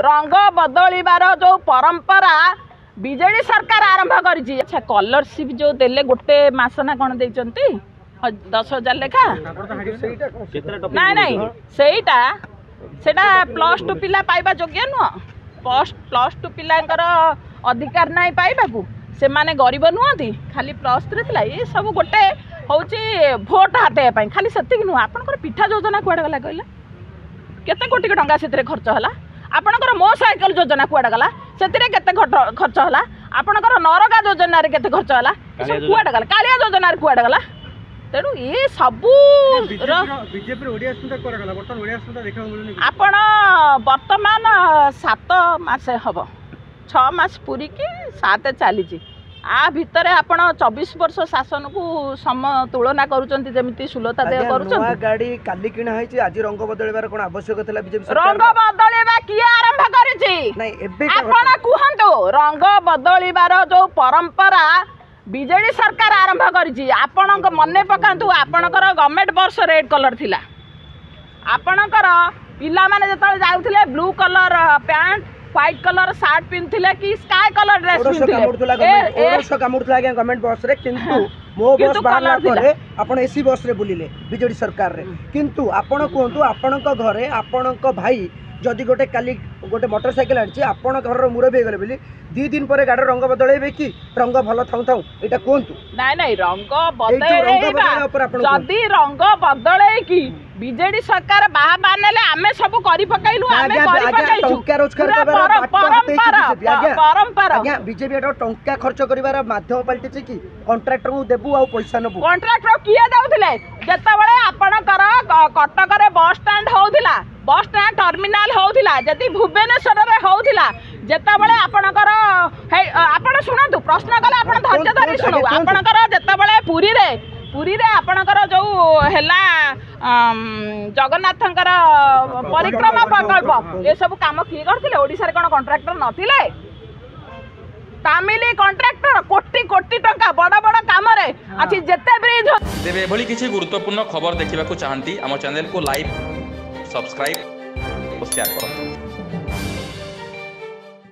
रंग बदलिबार जो परंपरा बीजेडी सरकार आरंभ करी। अच्छा स्कॉलरशिप जो देले गोटे मास ना कौन देचंती 10,000 लेखा नाई नाई सेटा +2 पिला पाइबा योग्य नुह। +2 पिलांकर अधिकार नाई पाइबाकू से माने गरीब नुहति खाली +3 थिला। ये सब गोटे होची भोट हाते पाई खाली सेतिक नुह। आपनकर पिठा योजना कुआडे गला कहले केते कोटी टंका सेतिरे खर्च होला। आपनकर मो साइकिल योजना कुआडे गला सेतिरे केते खर्च होला। आपनकर नरगा योजना रे केते खर्च होला कुआडे गला। कालिया योजना रे कुआडे गला। तेणु ये सबू आपण वर्तमान 7 मास हम 6 मास पूरी की 7 चली आ भितर आपण 24 वर्ष शासन को सम तुलना करूचंती जेमिति सुलता देव करूचंती। गाड़ी काली किना है आज रंग बदलबार कोन आवश्यक थला बीजेपी सरकार रंग बदलबा किया आरंभ करिछि नहीं एबे आपण कुहंतो रंग बदलबार जो परंपरा बीजेडी सरकार आरंभ करी। आपण मने पकातु आपणकर गवर्नमेंट बस रेड कलर थिला। आपणकर पिला माने जतले जाउथिले blue colour pant white colour shirt पिनथिले कि स्काई कलर ड्रेस पिनथिले गवर्नमेंट बस रे किंतु मो बस बाहरला करे आपण एसी बस रे बुलिले बीजेडी सरकार रे। किंतु आपण कोंतु आपणक घरे आपणक भाई जदि गोटे काली गोटे मोटरसाइकिल आछि आपण घर मुरबी गले बोली 2 दिन पर गाड़ी रंग बदलैबे कि रंग भल थाउ थाउ एटा कोंतु नाइ नाइ रंग बदलैबा जदि रंग बदलै कि बीजेडी सरकार बाहा बानेले आमे सब करि पकाइलु आमे करि पकाइछु टंका रोजगार करबार परंपरा आज्ञा बीजेपी एटा टंका खर्च करिवार माध्यम पलटिछि कि कॉन्ट्रैक्टर को देबु आ पैसा नबु। कॉन्ट्रैक्टर किए दउथिले जेतबेले आपणकर कटक रे bus stand होउथिला bus stand terminal होउथिला जदि भुवनेश्वर रे होउथिला जेतबेले आपणकर आपण सुनंतु प्रश्न कले आपण धैर्य धरि सुनु। आपणकर जेतबेले पुरी रे आपणकर जो हैला जगन्नाथंकर परिक्रमा प्रकल्प ये सब काम किए करथिले ओडिसा रे कोन कॉन्ट्रैक्टर नथिले तामिली कॉन्ट्रैक्टर कोटी कोटी टंका बड़ बड़ काम रे अछि जेते ब्रिज देबे भली किछि गुरुत्वपूर्ण खबर देखिबा को चाहंती हम चैनल को लाइक सब्सक्राइब और शेयर करो।